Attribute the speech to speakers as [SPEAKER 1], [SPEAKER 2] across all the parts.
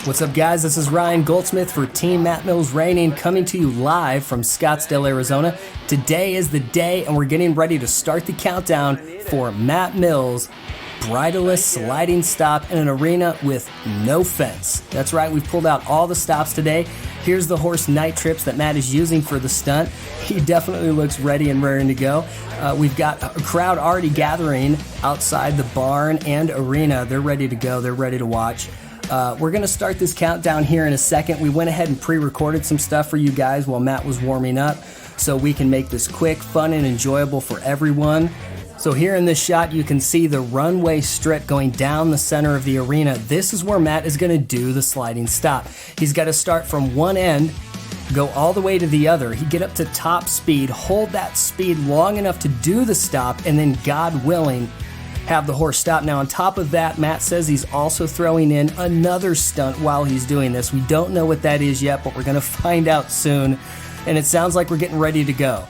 [SPEAKER 1] What's up, guys? This is Ryan Goldsmith for Team Matt Mills Reining, coming to you live from Scottsdale, Arizona. Today is the day, and we're getting ready to start the countdown for Matt Mills' bridle-less sliding stop in an arena with no fence. That's right, we've pulled out all the stops today. Here's the horse NITE Trips that Matt is using for the stunt. He definitely looks ready and raring to go. We've got a crowd already gathering outside the barn and arena. They're ready to go. They're ready to watch. We're going to start this countdown here in a second. We went ahead and pre-recorded some stuff for you guys while Matt was warming up so we can make this quick, fun, and enjoyable for everyone. So here in this shot, you can see the runway strip going down the center of the arena. This is where Matt is going to do the sliding stop. He's got to start from one end, go all the way to the other. He'd get up to top speed, hold that speed long enough to do the stop, and then, God willing, have the horse stop. Now, on top of that, Matt says he's also throwing in another stunt while he's doing this. We don't know what that is yet, but we're going to find out soon. And it sounds like we're getting ready to go.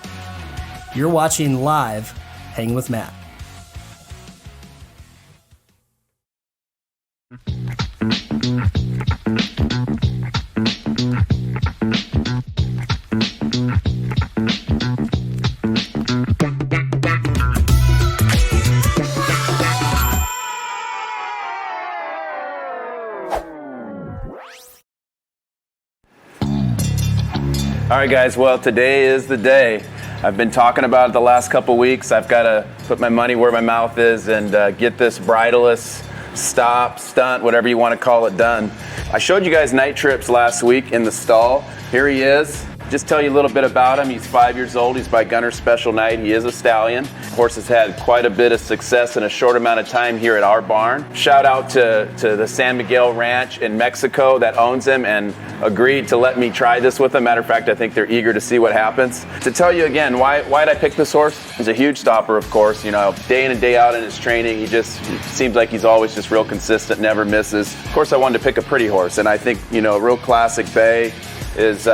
[SPEAKER 1] You're watching live Hang with Matt.
[SPEAKER 2] All right, guys, well, today is the day. I've been talking about it the last couple weeks. I've got to put my money where my mouth is and get this bridle-less stop, stunt, whatever you want to call it, done. I showed you guys NITE Trips last week in the stall. Here he is. Just tell you a little bit about him. He's 5 years old. He's by Gunner Special NITE. He is a stallion. The horse has had quite a bit of success in a short amount of time here at our barn. Shout out to the San Miguel Ranch in Mexico that owns him and agreed to let me try this with him. Matter of fact, I think they're eager to see what happens. To tell you again, why did I pick this horse? He's a huge stopper, of course. You know, day in and day out in his training, he seems like he's always just real consistent, never misses. Of course, I wanted to pick a pretty horse, and I think, you know, real classic bay is,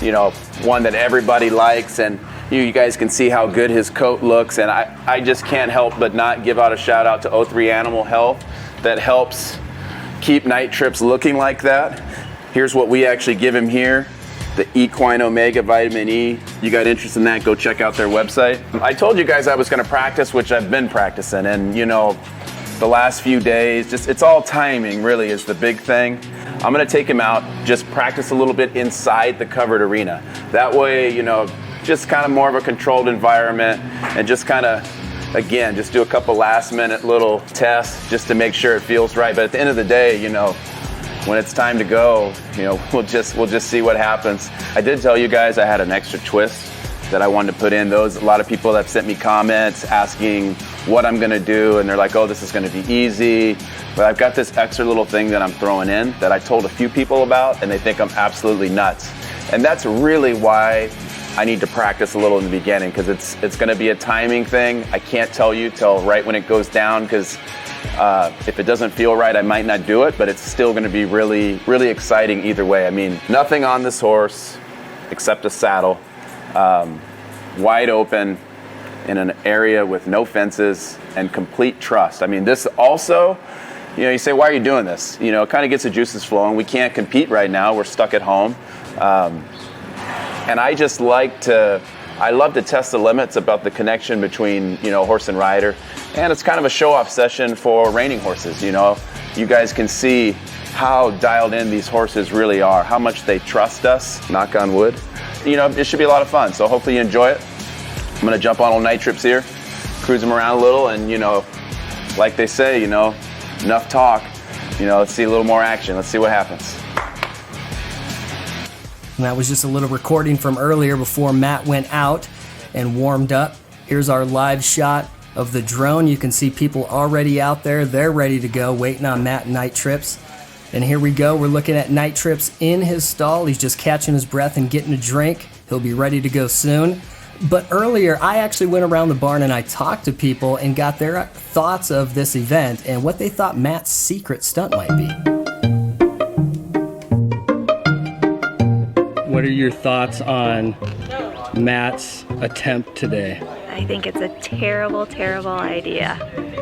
[SPEAKER 2] you know, one that everybody likes, and you guys can see how good his coat looks, and I just can't help but not give out a shout out to O3 Animal Health that helps keep NITE Trips looking like that. Here's what we actually give him here, the Equine Omega Vitamin E. You got interest in that, go check out their website. I told you guys I was gonna practice, which I've been practicing, and you know, the last few days, it's all timing really is the big thing. I'm gonna take him out, just practice a little bit inside the covered arena. That way, you know, just kind of more of a controlled environment and just kind of, again, just do a couple last minute little tests just to make sure it feels right. But at the end of the day, you know, when it's time to go, you know, we'll just see what happens. I did tell you guys I had an extra twist that I wanted to put in. A lot of people have sent me comments asking what I'm gonna do, and they're like, oh, this is gonna be easy. But I've got this extra little thing that I'm throwing in that I told a few people about, and they think I'm absolutely nuts. And that's really why I need to practice a little in the beginning, because it's gonna be a timing thing. I can't tell you till right when it goes down, because if it doesn't feel right, I might not do it, but it's still gonna be really, really exciting either way. I mean, nothing on this horse except a saddle, wide open in an area with no fences and complete trust. I mean, this also, you know, you say, why are you doing this? You know, it kind of gets the juices flowing. We can't compete right now. We're stuck at home. And I just I love to test the limits about the connection between, you know, horse and rider. And it's kind of a show-off session for reining horses, you know. You guys can see how dialed in these horses really are, how much they trust us, knock on wood. You know, it should be a lot of fun, so hopefully you enjoy it. I'm gonna jump on old NITE Trips here, cruise them around a little, and you know, like they say, you know, enough talk, you know, let's see a little more action, let's see what happens.
[SPEAKER 1] And that was just a little recording from earlier before Matt went out and warmed up. Here's our live shot of the drone. You can see people already out there. They're ready to go, waiting on Matt NITE Trips. And here we go. We're looking at NITE Trips in his stall. He's just catching his breath and getting a drink. He'll be ready to go soon. But earlier, I actually went around the barn and I talked to people and got their thoughts of this event and what they thought Matt's secret stunt might be. What are your thoughts on Matt's attempt today?
[SPEAKER 3] I think it's a terrible, terrible idea.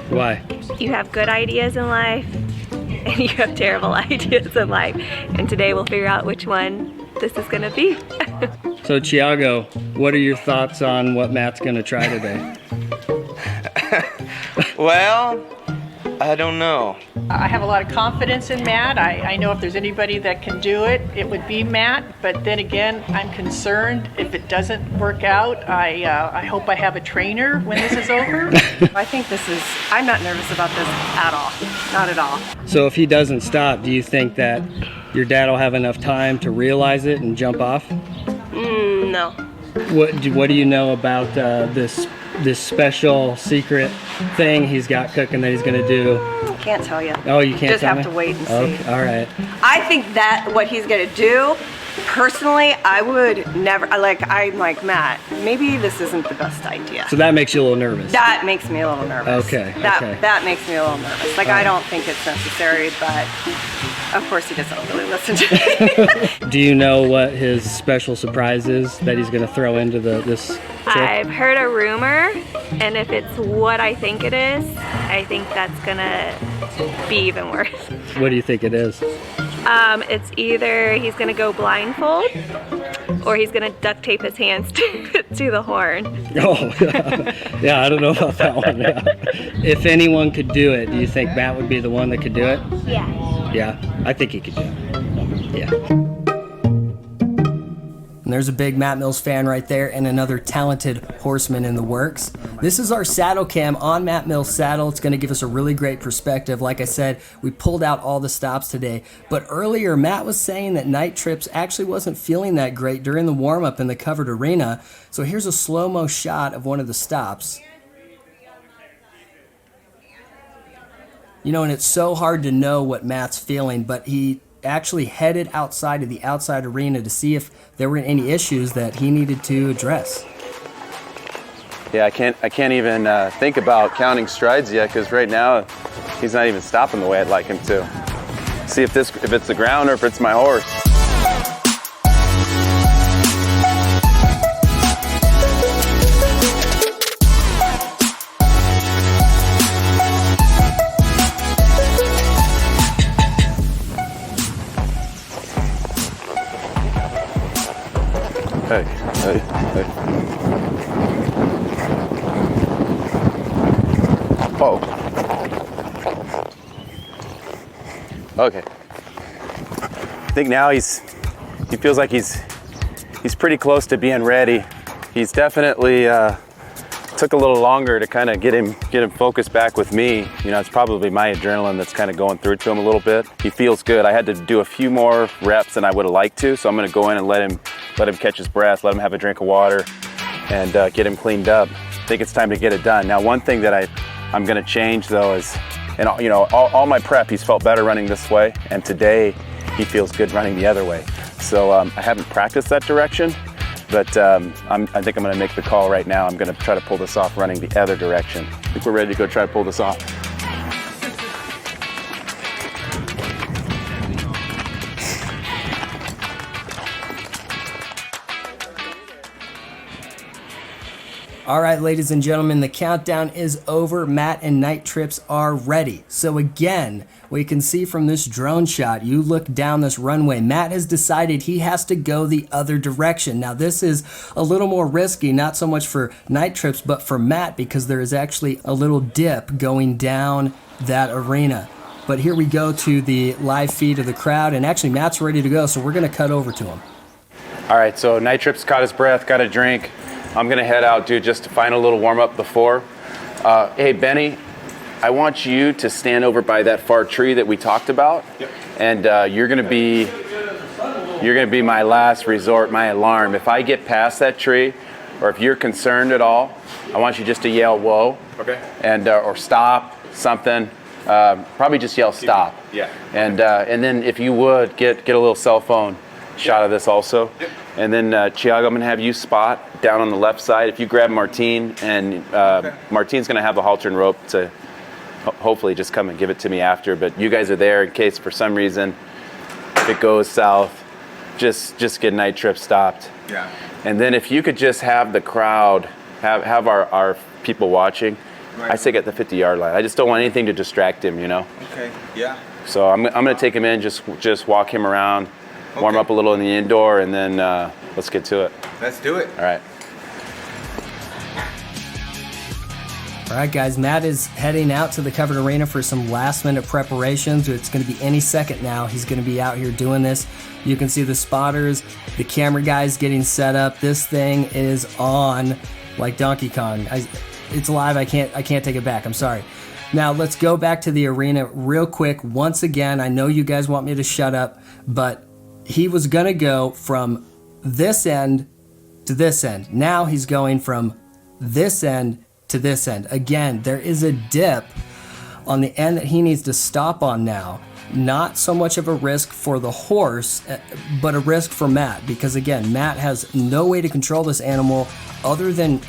[SPEAKER 1] Why?
[SPEAKER 3] You have good ideas in life, and you have terrible ideas in life. And today we'll figure out which one this is gonna be.
[SPEAKER 1] So Thiago, what are your thoughts on what Matt's gonna try today?
[SPEAKER 4] Well, I don't know.
[SPEAKER 5] I have a lot of confidence in Matt. I know if there's anybody that can do it, it would be Matt. But then again, I'm concerned if it doesn't work out. I hope I have a trainer when this is over.
[SPEAKER 6] I think I'm not nervous about this at all. Not at all.
[SPEAKER 1] So if he doesn't stop, do you think that your dad will have enough time to realize it and jump off?
[SPEAKER 6] No.
[SPEAKER 1] What do you know about this special secret thing he's got cooking that he's gonna do?
[SPEAKER 6] Can't tell you.
[SPEAKER 1] Oh, you can't
[SPEAKER 6] Just
[SPEAKER 1] tell
[SPEAKER 6] have
[SPEAKER 1] me?
[SPEAKER 6] to wait and see.
[SPEAKER 1] Okay, all right.
[SPEAKER 6] I think that what he's gonna do, personally, I would never, I'm like, Matt, maybe this isn't the best idea.
[SPEAKER 1] So that makes you a little nervous.
[SPEAKER 6] That makes me a little nervous.
[SPEAKER 1] Okay,
[SPEAKER 6] That,
[SPEAKER 1] okay.
[SPEAKER 6] that makes me a little nervous. Like, I don't think it's necessary, but of course he doesn't really listen to me.
[SPEAKER 1] Do you know what his special surprise is that he's gonna throw into this trip?
[SPEAKER 3] I've heard a rumor, and if it's what I think it is, I think that's gonna be even worse.
[SPEAKER 1] What do you think it is?
[SPEAKER 3] It's either he's gonna go blindfold, or he's gonna duct tape his hands to the horn.
[SPEAKER 1] Oh, yeah, I don't know about that one. Yeah. If anyone could do it, do you think Matt would be the one that could do it?
[SPEAKER 3] Yeah.
[SPEAKER 1] Yeah, I think he could do it. Yeah.
[SPEAKER 7] And there's a big Matt Mills fan right there and another talented horseman in the works. This is our saddle cam on Matt Mills' saddle. It's going to give us a really great perspective. Like I said, we pulled out all the stops today. But earlier, Matt was saying that Night Trips actually wasn't feeling that great during the warm-up in the covered arena. So here's a slow-mo shot of one of the stops. You know, and it's so hard to know what Matt's feeling, but he actually headed outside of the outside arena to see if there were any issues that he needed to address.
[SPEAKER 2] Yeah, I can't even think about counting strides yet, because right now he's not even stopping the way I'd like him to. See if it's the ground or if it's my horse. Hey. Oh. Okay. I think now he feels like he's pretty close to being ready. He's definitely took a little longer to kind of get him focused back with me. You know, it's probably my adrenaline that's kind of going through to him a little bit. He feels good. I had to do a few more reps than I would have liked to, so I'm going to go in and let him catch his breath, let him have a drink of water, and get him cleaned up. I think it's time to get it done. Now, one thing that I'm going to change though is, and you know, all my prep, he's felt better running this way, and today he feels good running the other way. So I haven't practiced that direction, but I think I'm going to make the call right now. I'm going to try to pull this off running the other direction. I think we're ready to go try to pull this off.
[SPEAKER 7] All right, ladies and gentlemen, the countdown is over. Matt and Night Trips are ready. So again, we can see from this drone shot, you look down this runway, Matt has decided he has to go the other direction. Now this is a little more risky, not so much for Night Trips, but for Matt, because there is actually a little dip going down that arena. But here we go to the live feed of the crowd, and actually Matt's ready to go, so we're gonna cut over to him.
[SPEAKER 2] All right, so Night Trips caught his breath, got a drink. I'm gonna head out, dude, just to find a little warm up before. Hey, Benny, I want you to stand over by that far tree that we talked about. Yep. And you're gonna be my last resort, my alarm. If I get past that tree, or if you're concerned at all, I want you just to yell, whoa. Okay. And or stop, something. Probably just yell stop.
[SPEAKER 8] Yeah.
[SPEAKER 2] And then if you would, get a little cell phone shot of this also. Yep. And then Thiago, I'm gonna have you spot down on the left side. If you grab Martine, and Martine's gonna have the halter and rope to hopefully just come and give it to me after. But you guys are there in case for some reason if it goes south, just get Night Trip stopped.
[SPEAKER 8] Yeah.
[SPEAKER 2] And then if you could just have the crowd, have our people watching. Right. I say get the 50-yard line. I just don't want anything to distract him, you know.
[SPEAKER 8] Okay. Yeah.
[SPEAKER 2] So I'm gonna take him in, just walk him around, warm up a little in the indoor, and then let's get to it.
[SPEAKER 4] Let's do it.
[SPEAKER 2] All right.
[SPEAKER 7] All right, guys, Matt is heading out to the covered arena for some last-minute preparations. It's going to be any second now. He's going to be out here doing this. You can see the spotters, the camera guys getting set up. This thing is on like Donkey Kong. It's live. I can't take it back. I'm sorry. Now, let's go back to the arena real quick. Once again, I know you guys want me to shut up, but he was going to go from this end to this end. Now he's going from this end to this end. Again, there is a dip on the end that he needs to stop on now. Not so much of a risk for the horse, but a risk for Matt, because again, Matt has no way to control this animal other than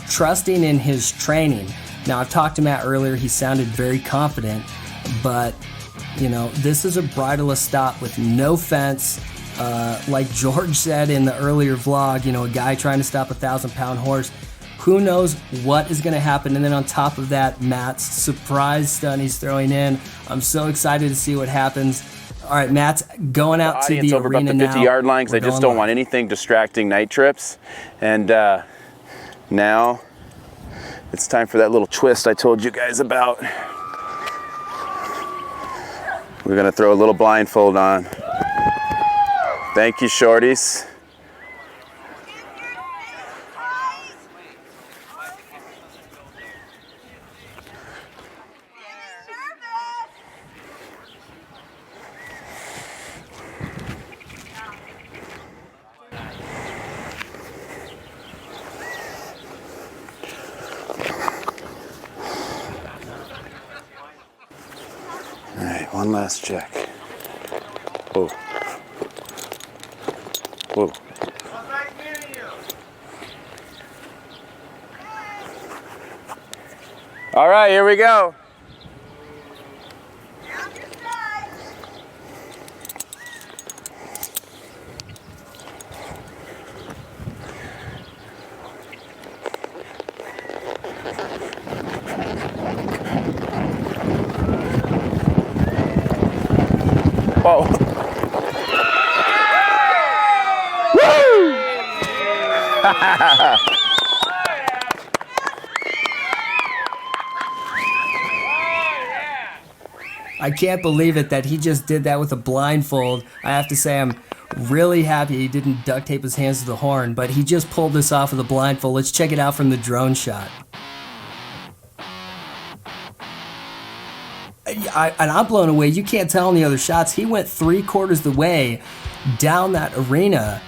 [SPEAKER 7] trusting in his training. Now, I've talked to Matt earlier. He sounded very confident, but you know, this is a bridle-less stop with no fence. Like George said in the earlier vlog, you know, a guy trying to stop a 1,000-pound horse. Who knows what is going to happen? And then on top of that, Matt's surprise stunt he's throwing in. I'm so excited to see what happens. All right, Matt's going out to the
[SPEAKER 2] over
[SPEAKER 7] arena
[SPEAKER 2] about the 50-yard line because I just don't want anything distracting NITE trips. And now it's time for that little twist I told you guys about. We're going to throw a little blindfold on. Thank you, shorties. All right, one last check. Whoa. Whoa. All right, here we go. Whoa. Woo!
[SPEAKER 7] I can't believe it that he just did that with a blindfold. I have to say I'm really happy he didn't duct tape his hands to the horn, but he just pulled this off with a blindfold. Let's check it out from the drone shot. And I'm blown away. You can't tell in the other shots. He went 3/4 the way down that arena.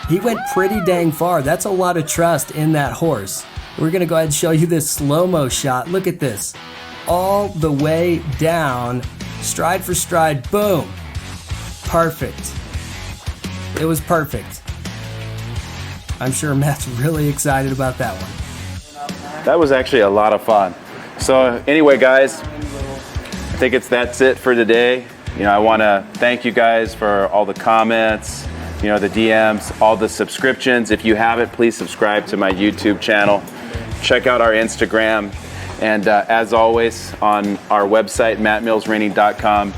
[SPEAKER 7] He went pretty dang far. That's a lot of trust in that horse. We're going to go ahead and show you this slow-mo shot. Look at this. All the way down, stride for stride, boom. Perfect. It was perfect. I'm sure Matt's really excited about that one.
[SPEAKER 2] That was actually a lot of fun. So anyway, guys, I think that's it for today. You know, I want to thank you guys for all the comments, you know, the DMs, all the subscriptions. If you haven't, please subscribe to my YouTube channel. Check out our Instagram. And as always, on our website, mattmillsreining.com,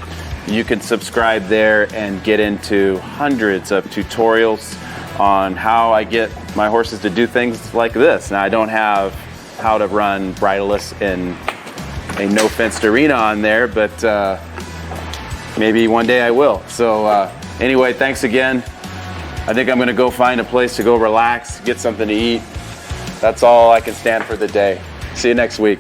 [SPEAKER 2] you can subscribe there and get into hundreds of tutorials on how I get my horses to do things like this. Now, I don't have how to run bridle-less in a no-fenced arena on there, but maybe one day I will. So anyway, thanks again. I think I'm gonna go find a place to go relax, get something to eat. That's all I can stand for the day. See you next week.